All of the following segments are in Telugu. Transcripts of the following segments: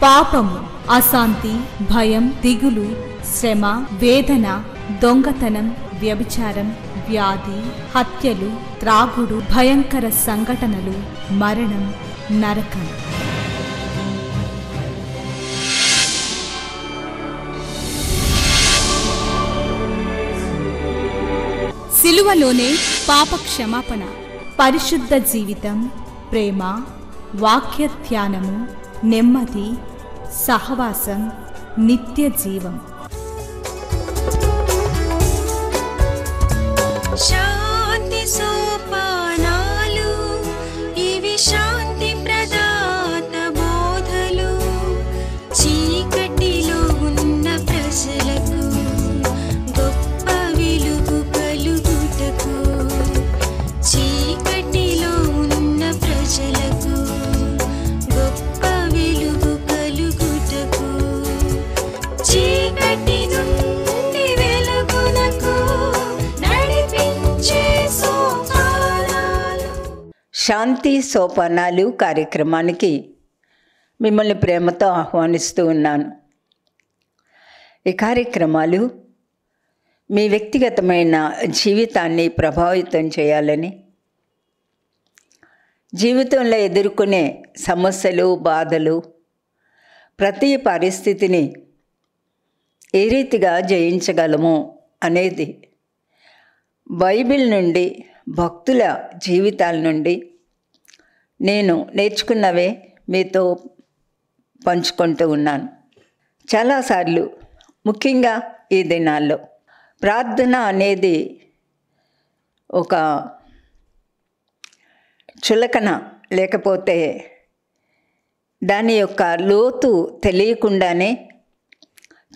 పాపము, అశాంతి, భయం, దిగులు, శ్రమ, వేదన, దొంగతనం, వ్యభిచారం, వ్యాధి, హత్యలు, త్రాగుడు, భయంకర సంఘటనలు, మరణం, నరకం. సిలువలోనే పాప క్షమాపణ, పరిశుద్ధ జీవితం, ప్రేమ, వాక్య ధ్యానము, నెమ్మది, సహవాసం, నిత్య జీవం. శాంతి సోపానాలు, ఇవి శాంతి ప్రదాత బోధలు. చీకటిలో ఉన్న ప్రజలకు గొప్ప వెలుగు కలుగుటకు, చీకటిలో ఉన్న ప్రజలకు గొప్ప వెలుగు కలుగుటకు, చీకటి నుండి వెలుగునకు నడిపించే సోపానాలు. శాంతి సోపానాలు కార్యక్రమానికి మిమ్మల్ని ప్రేమతో ఆహ్వానిస్తూ ఉన్నాను. ఈ కార్యక్రమాలు మీ వ్యక్తిగతమైన జీవితాన్ని ప్రభావితం చేయాలని, జీవితంలో ఎదుర్కొనే సమస్యలు, బాధలు, ప్రతి పరిస్థితిని ఏ రీతిగా జయించగలము అనేది బైబిల్ నుండి, భక్తుల జీవితాల నుండి నేను నేర్చుకున్నవే మీతో పంచుకుంటూ ఉన్నాను. చాలాసార్లు, ముఖ్యంగా ఈ దినాల్లో ప్రార్థన అనేది ఒక చులకన, లేకపోతే దాని యొక్క లోతు తెలియకుండానే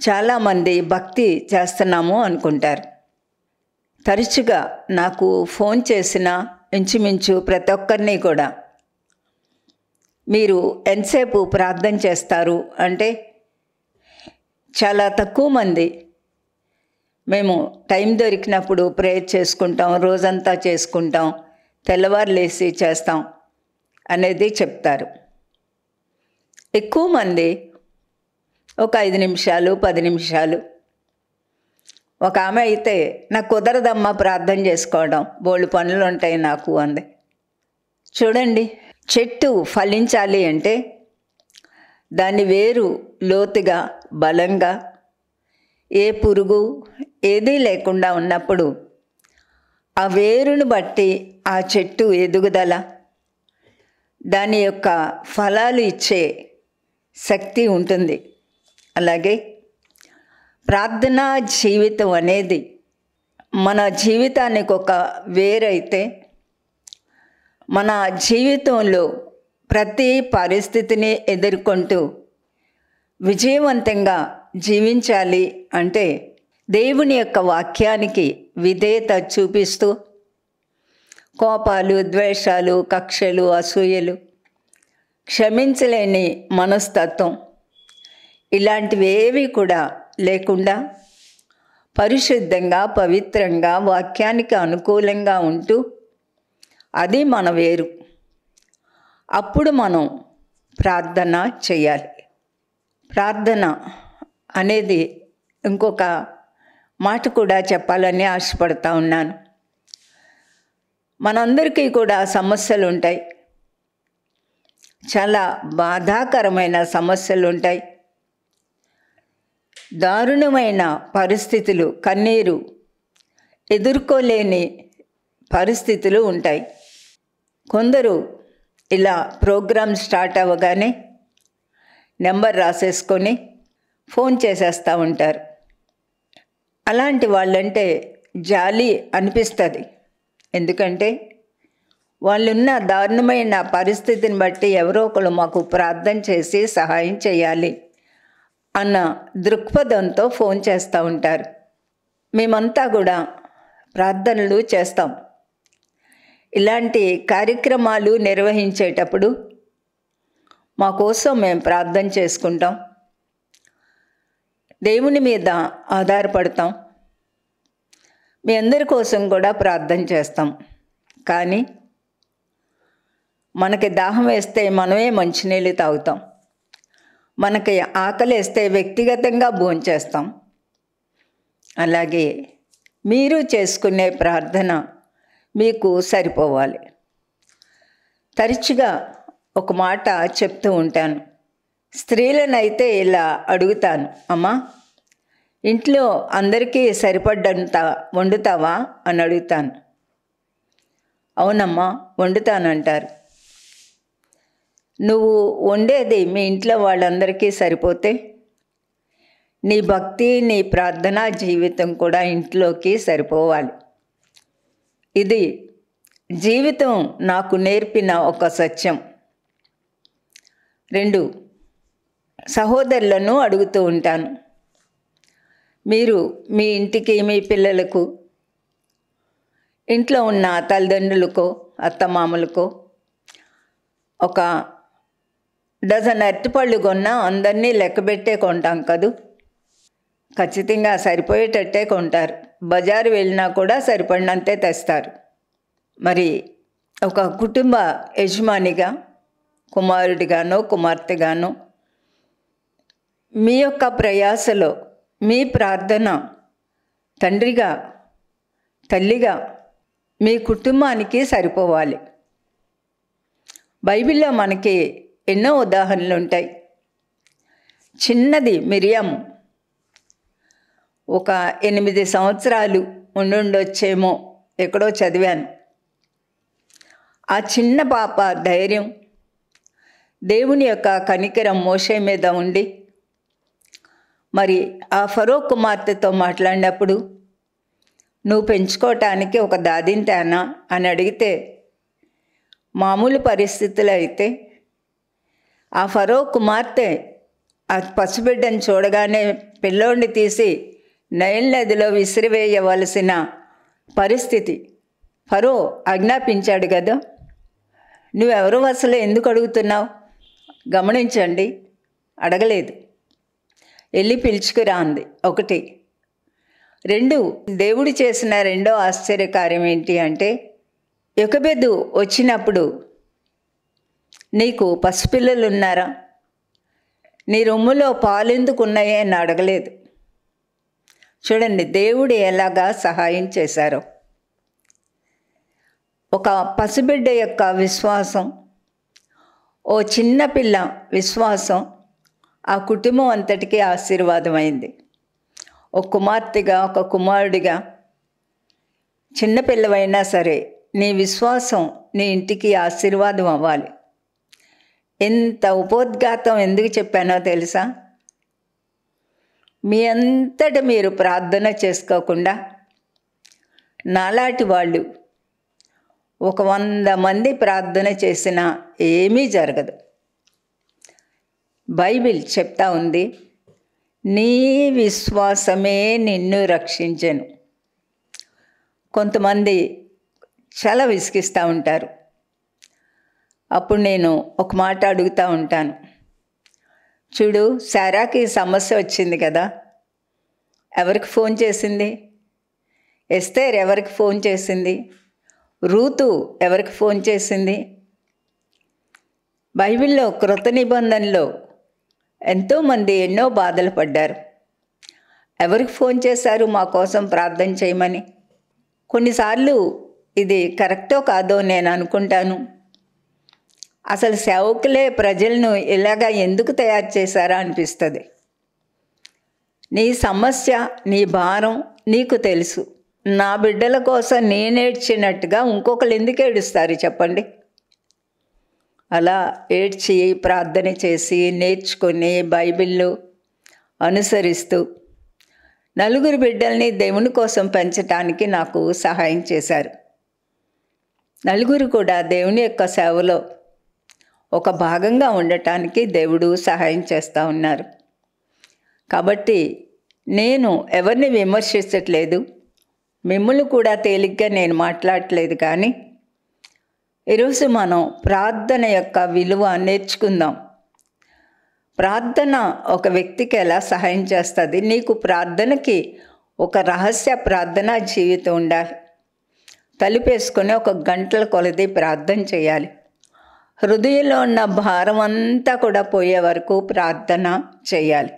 చాలామంది భక్తి చేస్తున్నాము అనుకుంటారు. తరచుగా నాకు ఫోన్ చేసిన ఇంచుమించు ప్రతి ఒక్కరిని కూడా, మీరు ఎంతసేపు ప్రార్థన చేస్తారు అంటే, చాలా తక్కువ మంది మేము టైం దొరికినప్పుడు ప్రేయర్ చేసుకుంటాం, రోజంతా చేసుకుంటాం, తెల్లవారు లేసి చేస్తాం అనేది చెప్తారు. ఎక్కువ మంది ఒక 5 నిమిషాలు, 10 నిమిషాలు. ఒక ఆమె అయితే, నాకు కుదరదమ్మా ప్రార్థన చేసుకోవడం, బోళ్ళు పనులు ఉంటాయి నాకు అంది. చూడండి, చెట్టు ఫలించాలి అంటే దాని వేరు లోతుగా, బలంగా, ఏ పురుగు ఏదీ లేకుండా ఉన్నప్పుడు ఆ వేరును బట్టి ఆ చెట్టు ఎదుగుదల, దాని యొక్క ఫలాలు ఇచ్చే శక్తి ఉంటుంది. అలాగే ప్రార్థనా జీవితం అనేది మన జీవితానికి ఒక వేరైతే, మన జీవితంలో ప్రతి పరిస్థితిని ఎదుర్కొంటూ విజయవంతంగా జీవించాలి అంటే దేవుని యొక్క వాక్యానికి విధేయత చూపిస్తూ, కోపాలు, ద్వేషాలు, కక్షలు, అసూయలు, క్షమించలేని మనస్తత్వం, ఇలాంటివి ఏవి కూడా లేకుండా పరిశుద్ధంగా, పవిత్రంగా, వాక్యానికి అనుకూలంగా ఉంటూ, అది మన వేరు. అప్పుడు మనం ప్రార్థన చేయాలి. ప్రార్థన అనేది ఇంకొక మాట కూడా చెప్పాలని ఆశపడతా ఉన్నాను. మనందరికీ కూడా సమస్యలు ఉంటాయి, చాలా బాధాకరమైన సమస్యలు ఉంటాయి, దారుణమైన పరిస్థితులు, కన్నీరు, ఎదుర్కోలేని పరిస్థితులు ఉంటాయి. కొందరు ఇలా ప్రోగ్రామ్ స్టార్ట్ అవ్వగానే నెంబర్ రాసేసుకొని ఫోన్ చేసేస్తూ ఉంటారు. అలాంటి వాళ్ళంటే జాలి అనిపిస్తుంది. ఎందుకంటే వాళ్ళున్న దారుణమైన పరిస్థితిని బట్టి ఎవరో ఒకరు మాకు ప్రార్థన చేసి సహాయం చేయాలి అన్న దృక్పథంతో ఫోన్ చేస్తూ ఉంటారు. మేమంతా కూడా ప్రార్థనలు చేస్తాం. ఇలాంటి కార్యక్రమాలు నిర్వహించేటప్పుడు మా కోసం మేము ప్రార్థన చేసుకుంటాం, దేవుని మీద ఆధారపడతాం, మీ అందరి కోసం కూడా ప్రార్థన చేస్తాం. కానీ మనకి దాహం వేస్తే మనమే మంచినీళ్ళు తాగుతాం. మనకి ఆకలేస్తే వ్యక్తిగతంగా భోంచేస్తాం. అలాగే మీరు చేసుకునే ప్రార్థన మీకు సరిపోవాలి. తరచుగా ఒక మాట చెప్తూ ఉంటాను. స్త్రీలనైతే ఇలా అడుగుతాను, అమ్మా ఇంట్లో అందరికీ సరిపడ్డంత వండుతావా అని అడుగుతాను. అవునమ్మా వండుతానంటారు. నువ్వు వండేది మీ ఇంట్లో వాళ్ళందరికీ సరిపోతే నీ భక్తి, నీ ప్రార్థనా జీవితం కూడా ఇంట్లోకి సరిపోవాలి. ఇది జీవితం నాకు నేర్పిన ఒక సత్యం. 2, సహోదరులను అడుగుతూ ఉంటాను. మీరు మీ ఇంటికి, మీ పిల్లలకు, ఇంట్లో ఉన్న తల్లిదండ్రులకో అత్తమామలకో ఒక డజన్ అరటిపళ్ళు కొన్నా అందరినీ లెక్కబెట్టే కొంటాం కదూ. ఖచ్చితంగా సరిపోయేటట్టే కొంటారు. బజారు వెళ్ళినా కూడా సరిపడినంతే తెస్తారు. మరి ఒక కుటుంబ యజమానిగా, కుమారుడిగానో కుమార్తెగానో మీ యొక్క ప్రయాసలో మీ ప్రార్థన తండ్రిగా, తల్లిగా మీ కుటుంబానికి సరిపోవాలి. బైబిల్లో మనకి ఎన్నో ఉదాహరణలు ఉంటాయి. చిన్నది మిరియాము ఒక 8 సంవత్సరాలు ఉండుండొచ్చేమో, ఎక్కడో చదివాను. ఆ చిన్న పాప ధైర్యం, దేవుని యొక్క కనికరం మోషే మీద ఉండి మరి ఆ ఫరో కుమార్తెతో మాట్లాడినప్పుడు నువ్వు పెంచుకోవటానికి ఒక దాదిని తేనా అని అడిగితే, మామూలు పరిస్థితులు అయితే ఆ ఫరో కుమార్తె ఆ పసిబిడ్డను చూడగానే పిల్లోడిని తీసి నైల్ నదిలో విసిరివేయవలసిన పరిస్థితి ఫరో ఆజ్ఞాపించాడు కదా. నువ్వెవరు అసలు ఎందుకు అడుగుతున్నావు? గమనించండి, అడగలేదు, వెళ్ళి పిలుచుకురా అంది. 1. 2, దేవుడు చేసిన రెండో ఆశ్చర్యకార్యం ఏంటి అంటే, యొకెబెదు వచ్చినప్పుడు నీకు పసిపిల్లలు ఉన్నారా, నీ రొమ్ములో పాలెందుకు ఉన్నాయే అని అడగలేదు. చూడండి దేవుడు ఎలాగా సహాయం చేశారో. ఒక పసిబిడ్డ యొక్క విశ్వాసం, ఓ చిన్నపిల్ల విశ్వాసం ఆ కుటుంబం అంతటికీ ఆశీర్వాదమైంది. ఒక కుమార్తెగా, ఒక కుమారుడిగా, చిన్నపిల్లవైనా సరే నీ విశ్వాసం నీ ఇంటికి ఆశీర్వాదం అవ్వాలి. ఎంత ఉపోద్ఘాతం ఎందుకు చెప్పానో తెలుసా? మీ అంతట మీరు ప్రార్థన చేసుకోకుండా నాలాంటి వాళ్ళు ఒక 100 మంది ప్రార్థన చేసినా ఏమీ జరగదు. బైబిల్ చెప్తా ఉంది, నీ విశ్వాసమే నిన్ను రక్షించెను. కొంతమంది చాలా విసిగిస్తూ ఉంటారు. అప్పుడు నేను ఒక మాట అడుగుతూ ఉంటాను. చూడు, శారాకి సమస్య వచ్చింది కదా, ఎవరికి ఫోన్ చేసింది? ఎస్తేర్ ఎవరికి ఫోన్ చేసింది? రూతు ఎవరికి ఫోన్ చేసింది? బైబిల్లో కృత నిబంధనలో ఎంతోమంది ఎన్నో బాధలు పడ్డారు. ఎవరికి ఫోన్ చేశారు మా కోసం ప్రార్థన చేయమని? కొన్నిసార్లు ఇది కరెక్టో కాదో నేను అనుకుంటాను. అసలు సేవకులే ప్రజలను ఇలాగా ఎందుకు తయారు చేశారా అనిపిస్తుంది. నీ సమస్య, నీ భారం నీకు తెలుసు. నా బిడ్డల కోసం నేనేడ్చినట్టుగా ఇంకొకరు ఎందుకు ఏడుస్తారు చెప్పండి? అలా ఏడ్చి ప్రార్థన చేసి నేర్చుకొని బైబిల్లో అనుసరిస్తూ నలుగురు బిడ్డల్ని దేవుని కోసం పెంచటానికి నాకు సహాయం చేశారు. నలుగురు కూడా దేవుని యొక్క సేవలో ఒక భాగంగా ఉండటానికి దేవుడు సహాయం చేస్తూ ఉన్నారు. కాబట్టి నేను ఎవరిని విమర్శించట్లేదు, మిమ్మల్ని కూడా తేలిగ్గా నేను మాట్లాడట్లేదు. కానీ ఈరోజు మనం ప్రార్థన యొక్క విలువ నేర్చుకుందాం. ప్రార్థన ఒక వ్యక్తికి ఎలా సహాయం చేస్తుంది? నీకు ప్రార్థనకి ఒక రహస్య ప్రార్థనా జీవితం ఉండాలి. తలుపేసుకొని ఒక గంటల కొలది ప్రార్థన చేయాలి. హృదయంలో ఉన్న భారం అంతా కూడా పోయే వరకు ప్రార్థన చేయాలి.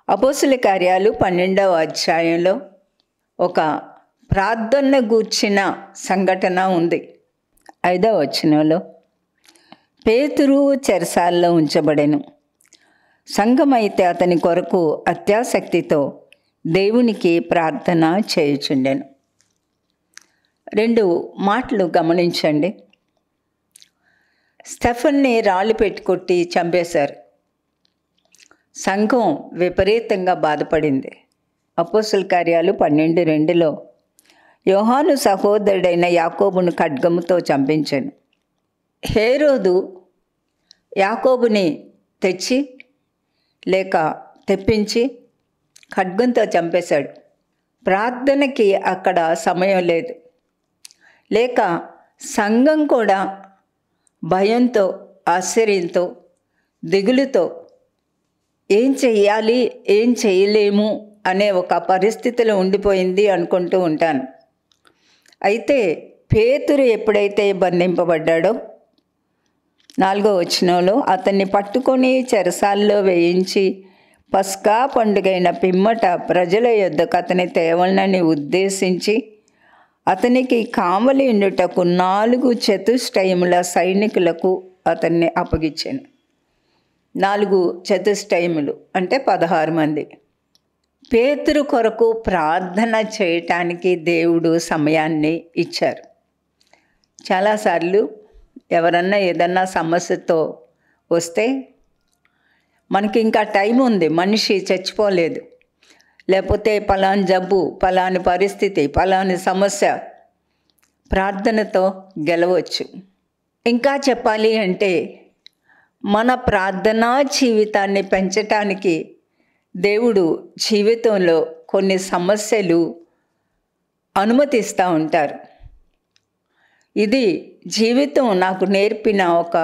అపోస్తుల కార్యాలు 12వ అధ్యాయంలో ఒక ప్రార్థన గూర్చిన సంఘటన ఉంది. 5వ వచనంలో, పేతురు చెరసాల్లో ఉంచబడెను. సంఘమైతే అతని కొరకు అత్యాసక్తితో దేవునికి ప్రార్థన చేయుచుండెను. 2 మాటలు గమనించండి. స్టెఫన్ని రాళ్ళు పెట్టి కొట్టి చంపేశారు. సంఘం విపరీతంగా బాధపడింది. అపోస్తుల కార్యాలు 12:2లో యోహాను సహోదరుడైన యాకోబును ఖడ్గముతో చంపించాను. హేరోదు యాకోబుని తెప్పించి ఖడ్గంతో చంపేశాడు. ప్రార్థనకి అక్కడ సమయం లేదు. లేక సంఘం కూడా భయంతో, ఆశ్చర్యంతో, దిగులుతో ఏం చెయ్యాలి, ఏం చేయలేము అనే ఒక పరిస్థితిలో ఉండిపోయింది అనుకుంటూ ఉంటాను. అయితే పేతురు ఎప్పుడైతే బంధింపబడ్డాడో 4వ వచనంలో అతన్ని పట్టుకొని చెరసాల్లో వేయించి పస్కా పండుగైన పిమ్మట ప్రజల యొద్దకు అతని తేవలనని ఉద్దేశించి అతనికి కావలి ఉండుటకు 4 చతుష్టయముల సైనికులకు అతన్ని అప్పగించాను. 4 చతుష్టయములు అంటే 16 మంది. పేతురు కొరకు ప్రార్థన చేయటానికి దేవుడు సమయాన్ని ఇచ్చారు. చాలాసార్లు ఎవరన్నా ఏదన్నా సమస్యతో వస్తే మనకి ఇంకా టైం ఉంది, మనిషి చచ్చిపోలేదు, లేకపోతే పలాని జబ్బు, పలాని పరిస్థితి, పలాని సమస్య, ప్రార్థనతో గెలవచ్చు. ఇంకా చెప్పాలి అంటే మన ప్రార్థనా జీవితాన్ని పెంచటానికి దేవుడు జీవితంలో కొన్ని సమస్యలు అనుమతిస్తూ ఉంటారు. ఇది జీవితం నాకు నేర్పిన ఒక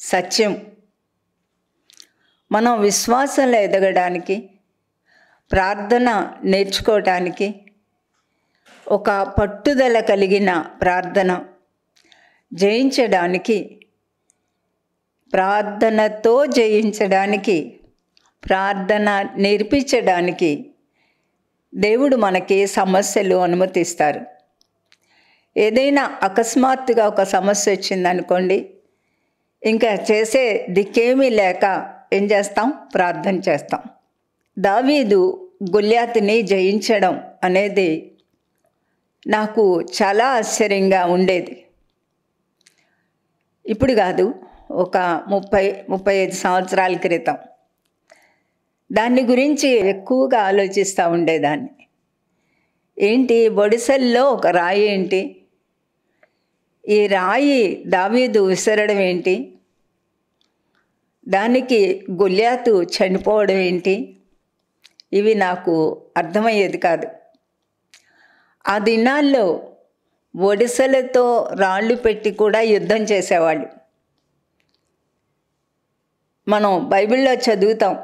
సత్యం. మనం విశ్వాసంలో ఎదగడానికి, ప్రార్థన నేర్చుకోవటానికి, ఒక పట్టుదల కలిగిన ప్రార్థన జయించడానికి, ప్రార్థనతో జయించడానికి, ప్రార్థన నేర్పించడానికి దేవుడు మనకి సమస్యలు అనుమతిస్తారు. ఏదైనా అకస్మాత్తుగా ఒక సమస్య వచ్చిందనుకోండి, ఇంకా చేసే దిక్కేమీ లేక ఏం చేస్తాం? ప్రార్థన చేస్తాం. దావీదు గొల్యాతుని జయించడం అనేది నాకు చాలా ఆశ్చర్యంగా ఉండేది. ఇప్పుడు కాదు, ఒక 30-35 సంవత్సరాల క్రితం దాని గురించి ఎక్కువగా ఆలోచిస్తూ ఉండేదాన్ని. ఏంటి, బొడిసెల్లో ఒక రాయి ఏంటి, ఈ రాయి దావీదు విసరడం ఏంటి, దానికి గొల్యాతు చనిపోవడం ఏంటి, ఇవి నాకు అర్థమయ్యేది కాదు. ఆ దినాల్లో ఒడిసెలతో రాళ్ళు పెట్టి కూడా యుద్ధం చేసేవాళ్ళు. మనం బైబిల్లో చదువుతాం,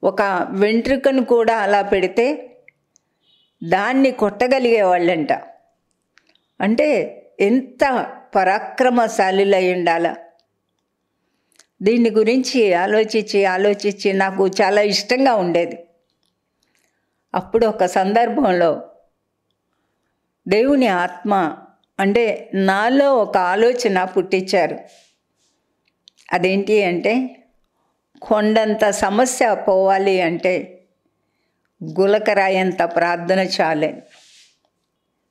ఒక వెంట్రుకను కూడా అలా పెడితే దాన్ని కొట్టగలిగేవాళ్ళంట. అంటే ఎంత పరాక్రమశాలులై ఉండాలా. దీని గురించి ఆలోచించి నాకు చాలా ఇష్టంగా ఉండేది. అప్పుడు ఒక సందర్భంలో దేవుని ఆత్మ అంటే నాలో ఒక ఆలోచన పుట్టించారు. అదేంటి అంటే, కొండంత సమస్య పోవాలి అంటే గులకరాయంత ప్రార్థన చాలే.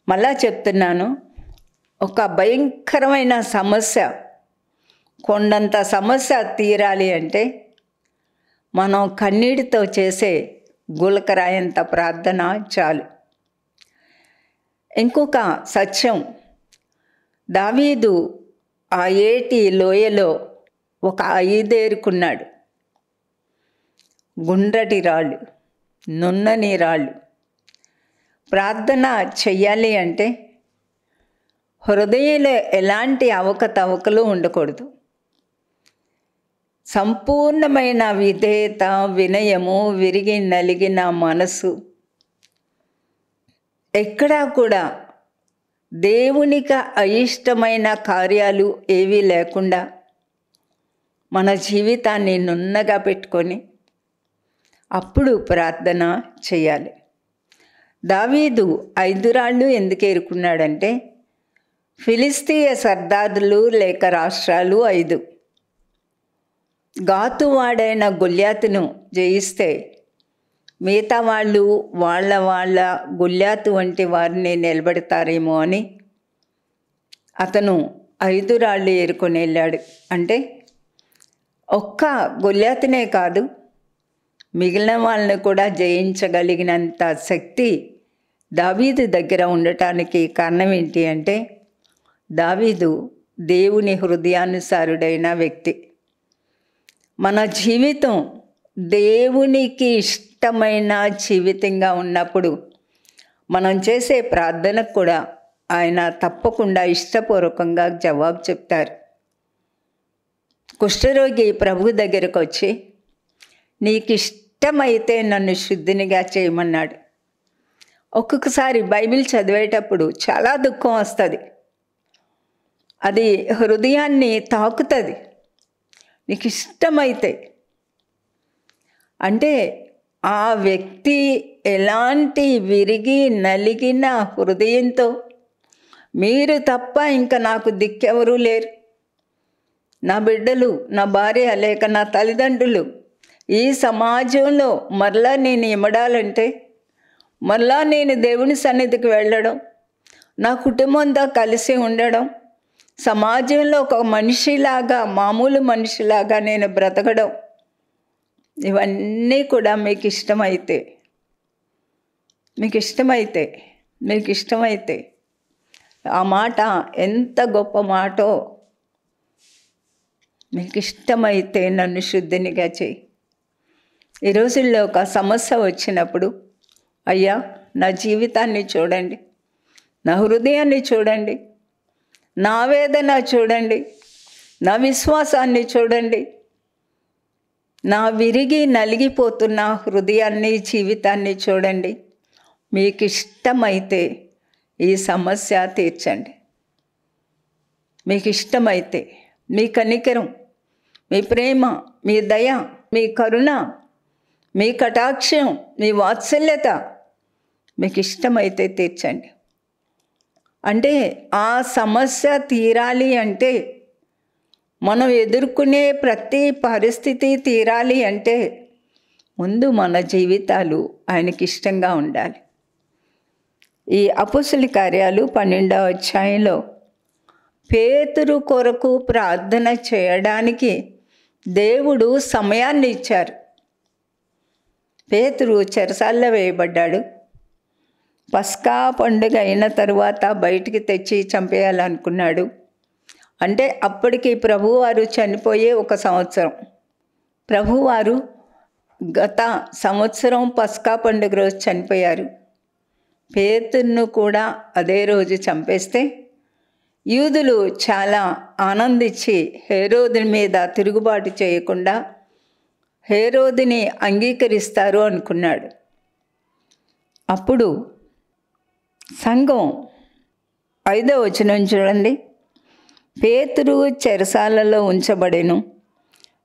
మళ్ళా చెప్తున్నాను, ఒక భయంకరమైన సమస్య, కొండంత సమస్య తీరాలి అంటే మనం కన్నీటితో చేసే గులకరాయంత ప్రార్థన చాలు. ఇంకొక సత్యం, దావీదు ఆ ఏటి లోయలో ఒక ఐదేరుకున్నాడు. గుండ్రటి రాళ్ళు, నున్నని రాళ్ళు. ప్రార్థన చెయ్యాలి అంటే హృదయంలో ఎలాంటి అవకతవకలు ఉండకూడదు. సంపూర్ణమైన విధేయత, వినయము, విరిగి నలిగిన మనసు, ఎక్కడా కూడా దేవునికి అయిష్టమైన కార్యాలు ఏవీ లేకుండా మన జీవితాన్ని నున్నగా పెట్టుకొని అప్పుడు ప్రార్థన చేయాలి. దావీదు 5 రాళ్ళు ఎందుకు ఏరుకున్నాడంటే, ఫిలిస్తీయ సర్దారులు లేక రాష్ట్రాలు 5, గాతువాడైన గొల్యాతును జయిస్తే మిగతా వాళ్ళు వాళ్ళ గొల్యాతు వంటి వారిని నిలబెడతారేమో అని అతను 5 రాళ్ళు ఏరుకొని వెళ్ళాడు. అంటే ఒక్క గొల్యాతునే కాదు, మిగిలిన వాళ్ళని కూడా జయించగలిగినంత శక్తి దావీదు దగ్గర ఉండటానికి కారణం ఏంటి అంటే, దావీదు దేవుని హృదయానుసారుడైన వ్యక్తి. మన జీవితం దేవునికి ఇష్టమైన జీవితంగా ఉన్నప్పుడు మనం చేసే ప్రార్థనకు కూడా ఆయన తప్పకుండా ఇష్టపూర్వకంగా జవాబు చెప్తారు. కుష్ఠరోగి ప్రభు దగ్గరకు వచ్చి, నీకు ఇష్టమైతే నన్ను శుద్ధినిగా చేయమన్నాడు. ఒక్కొక్కసారి బైబిల్ చదివేటప్పుడు చాలా దుఃఖం వస్తుంది, అది హృదయాన్ని తాకుతుంది. నీకు ఇష్టమైతే అంటే ఆ వ్యక్తి ఎలాంటి విరిగి నలిగిన హృదయంతో, మీరు తప్ప ఇంకా నాకు దిక్కెవరూ లేరు, నా బిడ్డలు, నా భార్య లేక నా తల్లిదండ్రులు ఈ సమాజంలో మరలా నేను ఇమడాలంటే, మరలా నేను దేవుని సన్నిధికి వెళ్ళడం, నా కుటుంబంతో కలిసి ఉండడం, సమాజంలో ఒక మనిషిలాగా, మామూలు మనిషిలాగా నేను బ్రతకడం, ఇవన్నీ కూడా మీకు ఇష్టమైతే ఆ మాట ఎంత గొప్ప మాటో. మీకు ఇష్టమైతే నన్ను శుద్ధినిగా చేయి. ఈ రోజుల్లో ఒక సమస్య వచ్చినప్పుడు, అయ్యా నా జీవితాన్ని చూడండి, నా హృదయాన్ని చూడండి, నా వేదన చూడండి, నా విశ్వాసాన్ని చూడండి, నా విరిగి నలిగిపోతున్న హృదయాన్ని, జీవితాన్ని చూడండి. మీకు ఇష్టమైతే ఈ సమస్య తీర్చండి. మీకు ఇష్టమైతే మీ కనికరం, మీ ప్రేమ, మీ దయ, మీ కరుణ, మీ కటాక్షం, మీ వాత్సల్యత మీకు ఇష్టమైతే తీర్చండి. అంటే ఆ సమస్య తీరాలి అంటే, మనం ఎదుర్కొనే ప్రతి పరిస్థితి తీరాలి అంటే ముందు మన జీవితాలు ఆయనకి ఇష్టంగా ఉండాలి. ఈ అపోస్తల కార్యాలు 12వ అధ్యాయంలో పేతురు కొరకు ప్రార్థన చేయడానికి దేవుడు సమయాన్ని ఇచ్చారు. పేతురు చెరసాల్లో వేయబడ్డాడు. పస్కా పండుగ అయిన తరువాత బయటికి తెచ్చి చంపేయాలనుకున్నాడు. అంటే అప్పటికి ప్రభువారు చనిపోయే 1 సంవత్సరం. ప్రభువారు గత సంవత్సరం పస్కా పండుగ రోజు చనిపోయారు. పేతురును కూడా అదే రోజు చంపేస్తే యూదులు చాలా ఆనందించి హేరోదు మీద తిరుగుబాటు చేయకుండా హేరోదుని అంగీకరిస్తారు అనుకున్నాడు. అప్పుడు సంఘం 5వ వచనం చూడండి. పేతురు చెరసాలలో ఉంచబడెను.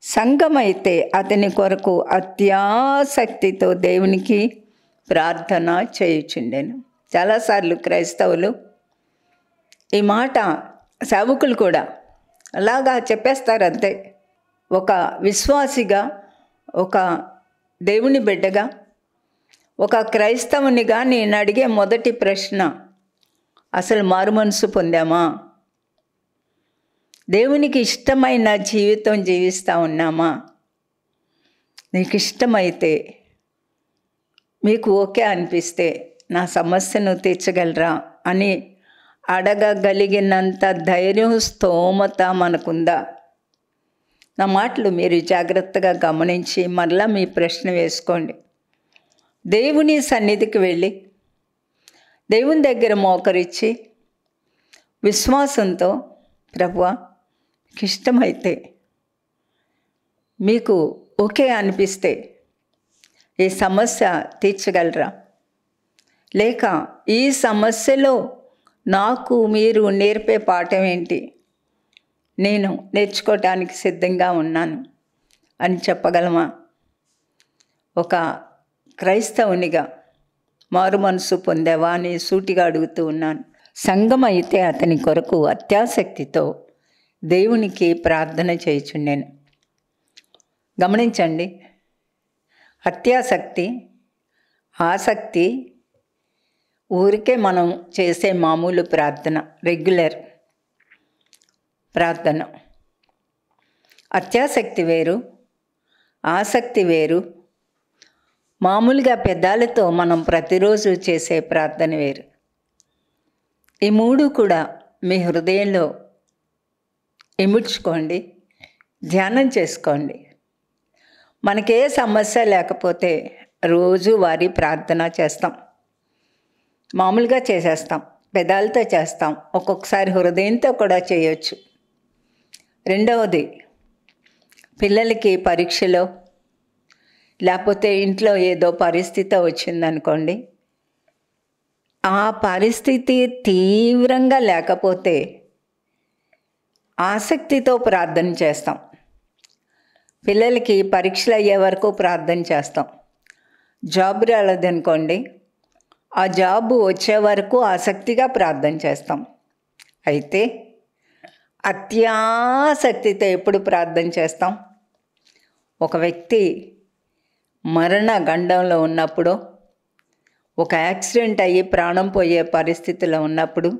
సంఘమైతే అతని కొరకు అత్యాసక్తితో దేవునికి ప్రార్థన చేయుచుండెను. చాలాసార్లు క్రైస్తవులు ఈ మాట, సేవకులు కూడా అలాగా చెప్పేస్తారు అంతే. ఒక విశ్వాసిగా, ఒక దేవుని బిడ్డగా, ఒక క్రైస్తవునిగా నేను అడిగే మొదటి ప్రశ్న, అసలు మారుమనసు పొందామా? దేవునికి ఇష్టమైన జీవితం జీవిస్తూ ఉన్నామా? నీకు ఇష్టమైతే, మీకు ఓకే అనిపిస్తే నా సమస్యను తీర్చగలరా అని అడగగలిగినంత ధైర్యం, స్తోమత మనకుందా? నా మాటలు మీరు జాగ్రత్తగా గమనించి మరలా మీ ప్రశ్న వేసుకోండి. దేవుని సన్నిధికి వెళ్ళి దేవుని దగ్గర మోకరించి విశ్వాసంతో, ప్రభువా మీకు ఇష్టమైతే, మీకు ఓకే అనిపిస్తే ఈ సమస్య తీర్చగలరా? లేక ఈ సమస్యలో నాకు మీరు నేర్పే పాఠం ఏంటి? నేను నేర్చుకోవటానికి సిద్ధంగా ఉన్నాను అని చెప్పగలమా? ఒక క్రైస్తవునిగా మారు మనసు పొందావా అని సూటిగా అడుగుతూ ఉన్నాను. సంఘం అయితే అతని కొరకు అత్యాసక్తితో దేవునికి ప్రార్థన చేయుచుండెను. గమనించండి, అత్యాసక్తి, ఆసక్తి ఊరికే మనం చేసే మామూలు ప్రార్థన, రెగ్యులర్ ప్రార్థన. అత్యాసక్తి వేరు, ఆసక్తి వేరు. మామూలుగా పెదాలతో మనం ప్రతిరోజు చేసే ప్రార్థన వేరు. ఈ మూడు కూడా మీ హృదయంలో ఇముడ్చుకోండి, ధ్యానం చేసుకోండి. మనకే సమస్య లేకపోతే రోజు వారి ప్రార్థన చేస్తాం, మామూలుగా చేసేస్తాం, పెదాలతో చేస్తాం, ఒక్కొక్కసారి హృదయంతో కూడా చేయొచ్చు. రెండవది, పిల్లలకి పరీక్షలో లేకపోతే ఇంట్లో ఏదో పరిస్థితి వచ్చిందనుకోండి, ఆ పరిస్థితి తీవ్రంగా లేకపోతే ఆసక్తితో ప్రార్థన చేస్తాం. పిల్లలకి పరీక్షలు అయ్యే వరకు ప్రార్థన చేస్తాం. జాబ్ రాలేదనుకోండి, ఆ జాబు వచ్చే వరకు ఆసక్తిగా ప్రార్థన చేస్తాం. అయితే అత్యాసక్తితో ఎప్పుడు ప్రార్థన చేస్తాం? ఒక వ్యక్తి మరణ గండంలో ఉన్నప్పుడు, ఒక యాక్సిడెంట్ అయ్యి ప్రాణం పోయే పరిస్థితిలో ఉన్నప్పుడు,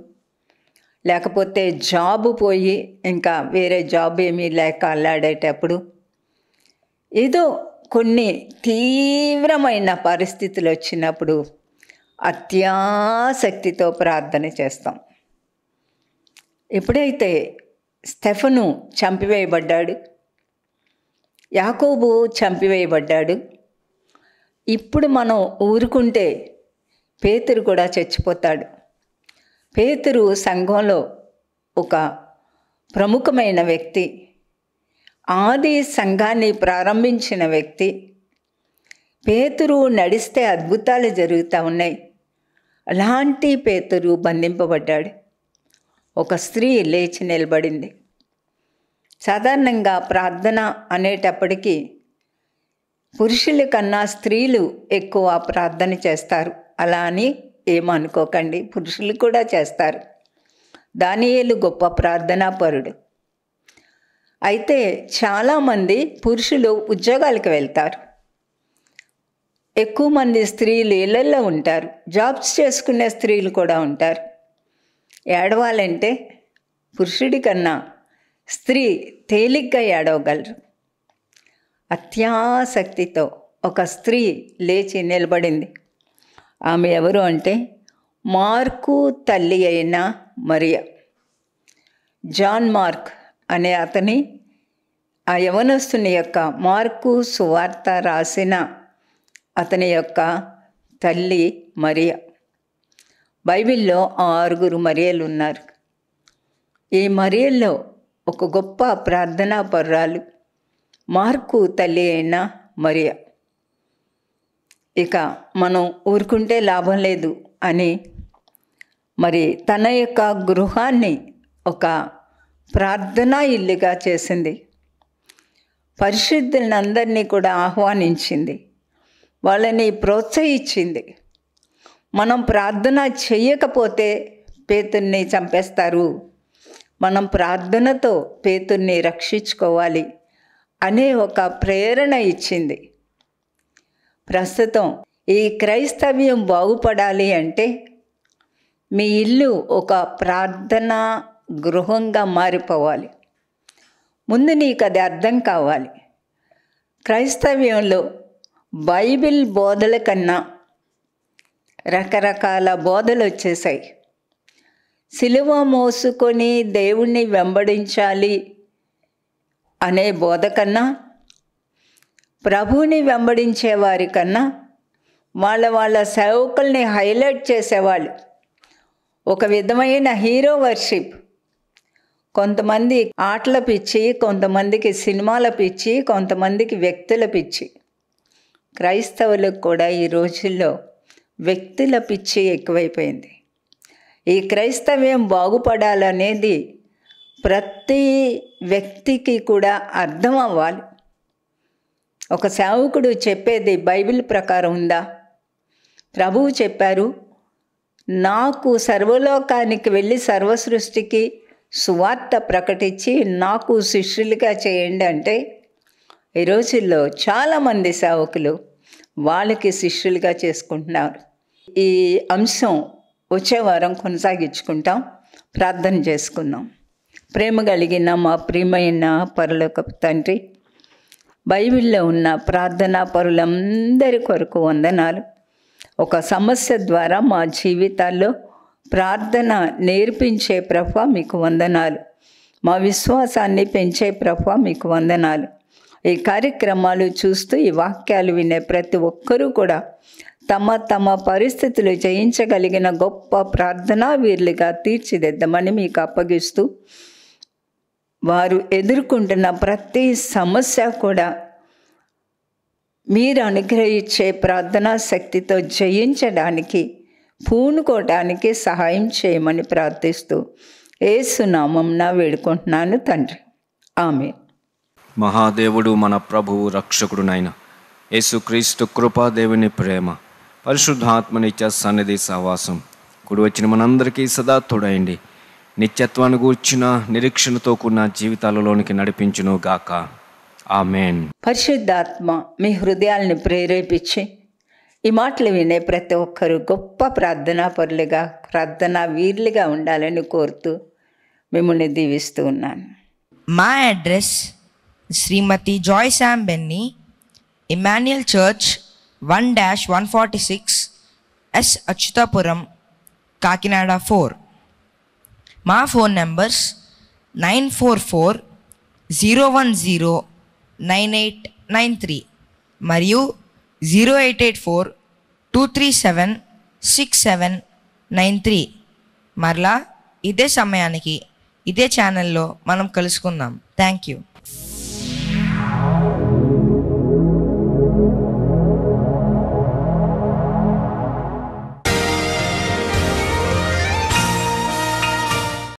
లేకపోతే జాబు పోయి ఇంకా వేరే జాబ్ ఏమీ లేక అల్లాడేటప్పుడు, ఏదో కొన్ని తీవ్రమైన పరిస్థితులు వచ్చినప్పుడు అత్యాసక్తితో ప్రార్థన చేస్తాం. ఎప్పుడైతే స్టెఫను చంపివేయబడ్డాడు, యాకోబు చంపివేయబడ్డాడు, ఇప్పుడు మనం ఊరుకుంటే పేతురు కూడా చచ్చిపోతాడు. పేతురు సంఘంలో ఒక ప్రముఖమైన వ్యక్తి, ఆది సంఘాన్ని ప్రారంభించిన వ్యక్తి. పేతురు నడిస్తే అద్భుతాలు జరుగుతూ ఉన్నాయి. అలాంటి పేతురు బంధింపబడ్డాడు. ఒక స్త్రీ లేచి నిలబడింది. సాధారణంగా ప్రార్థన అనేటప్పటికీ పురుషుల కన్నా స్త్రీలు ఎక్కువ ప్రార్థన చేస్తారు. అలా అని ఏమనుకోకండి, పురుషులు కూడా చేస్తారు. దానియేలు గొప్ప ప్రార్థనాపరుడు. అయితే చాలామంది పురుషులు ఉద్యోగాలకు వెళ్తారు, ఎక్కువ మంది స్త్రీలు ఇళ్ళల్లో ఉంటారు, జాబ్స్ చేసుకునే స్త్రీలు కూడా ఉంటారు. ఏడవాలంటే పురుషుడి కన్నా స్త్రీ తేలిగ్గా ఏడవగలరు. అత్యాసక్తితో ఒక స్త్రీ లేచి నిలబడింది. ఆమె ఎవరు అంటే మార్కు తల్లి అయిన మరియ. జాన్ మార్క్ అనే అతని, ఆ యవనస్తుని యొక్క, మార్కు సువార్త రాసిన అతని యొక్క తల్లి మరియ. బైబిల్లో 6 మరియలు ఉన్నారు. ఈ మరియల్లో ఒక గొప్ప ప్రార్థనా పరురాలు మార్కు తల్లి అయిన మరియ. ఇక మనం ఊరుకుంటే లాభం లేదు అని మరి తన యొక్క గృహాన్ని ఒక ప్రార్థనా ఇల్లుగా చేసింది. పరిశుద్ధులందరినీ కూడా ఆహ్వానించింది, వాళ్ళని ప్రోత్సహించింది. మనం ప్రార్థన చెయ్యకపోతే పేతుర్ని చంపేస్తారు, మనం ప్రార్థనతో పేతుర్ని రక్షించుకోవాలి అనే ఒక ప్రేరణ ఇచ్చింది. ప్రస్తుతం ఈ క్రైస్తవ్యం బాగుపడాలి అంటే మీ ఇల్లు ఒక ప్రార్థనా గృహంగా మారిపోవాలి. ముందు నీకు అది అర్థం కావాలి. క్రైస్తవ్యంలో బైబిల్ బోధల కన్నా రకరకాల బోధలు వచ్చేసాయి. సిలువ మోసుకొని దేవుణ్ణి వెంబడించాలి అనే బోధ కన్నా, ప్రభువుని వెంబడించే వారి కన్నా వాళ్ళ సేవకుల్ని హైలైట్ చేసేవాళ్ళు. ఒక విధమైన హీరో వర్షిప్. కొంతమంది ఆటల పిచ్చి, కొంతమందికి సినిమాల పిచ్చి, కొంతమందికి వ్యక్తుల పిచ్చి. క్రైస్తవులకు కూడా ఈ రోజుల్లో వ్యక్తుల పిచ్చి ఎక్కువైపోయింది. ఈ క్రైస్తవ్యం బాగుపడాలనేది ప్రతి వ్యక్తికి కూడా అర్థం అవ్వాలి. ఒక సేవకుడు చెప్పేది బైబిల్ ప్రకారం ఉందా? ప్రభువు చెప్పారు, నాకు సర్వలోకానికి వెళ్ళి సర్వసృష్టికి సువార్త ప్రకటించి నాకు శిష్యులుగా చేయండి అంటే, ఈ రోజుల్లో చాలామంది సేవకులు వాళ్ళకి శిష్యులుగా చేసుకుంటున్నారు. ఈ అంశం వచ్చే వారం కొనసాగించుకుంటాం. ప్రార్థన చేసుకుందాం. ప్రేమ కలిగిన మా ప్రియమైన పరలోకపు తండ్రి, బైబిల్లో ఉన్న ప్రార్థనా పరులందరి కొరకు వందనాలు. ఒక సమస్య ద్వారా మా జీవితాల్లో ప్రార్థన నేర్పించే ప్రభువా మీకు వందనాలు. మా విశ్వాసాన్ని పెంచే ప్రభువా మీకు వందనాలు. ఈ కార్యక్రమాలు చూస్తూ ఈ వాక్యాలు వినే ప్రతి ఒక్కరూ కూడా తమ తమ పరిస్థితులు జయించగలిగిన గొప్ప ప్రార్థనా వీరులుగా తీర్చిదిద్దమని మీకు అప్పగిస్తూ, వారు ఎదుర్కొంటున్న ప్రతి సమస్య కూడా మీరు అనుగ్రహించే ప్రార్థనా శక్తితో జయించడానికి, పూనుకోవడానికి సహాయం చేయమని ప్రార్థిస్తూ యేసు నామమున వేడుకుంటున్నాను తండ్రి. ఆమేన్. మహాదేవుడు మన ప్రభువు రక్షకుడునైన యేసుక్రీస్తు కృపా, దేవుని ప్రేమ, పరిశుద్ధాత్మ నిత్య సన్నిధి సహవాసం కూడి వచ్చిన మనందరికీ సదా తోడైండి నిత్యత్వాన్ని గూర్చిన నిరీక్షణతో కూడిన జీవితాలలోనికి నడిపించును గాక. ఆమేన్. పరిశుద్ధాత్మ మీ హృదయాలను ప్రేరేపించి ఈ మాటలు వినే ప్రతి ఒక్కరూ గొప్ప ప్రార్థనా పరులుగా, ప్రార్థనా వీరులుగా ఉండాలని కోరుతూ మిమ్మల్ని దీవిస్తూ ఉన్నాను. మా address Shrimati Joy Sam Benny, Emmanuel church 1-146 S Achyutapuram, Kakinada 4. మా ఫోన్ నెంబర్స్ 944-010-9893 మరియు 0884-237-6793. మరలా ఇదే సమయానికి ఇదే ఛానల్లో మనం కలుసుకుందాం. Thank you.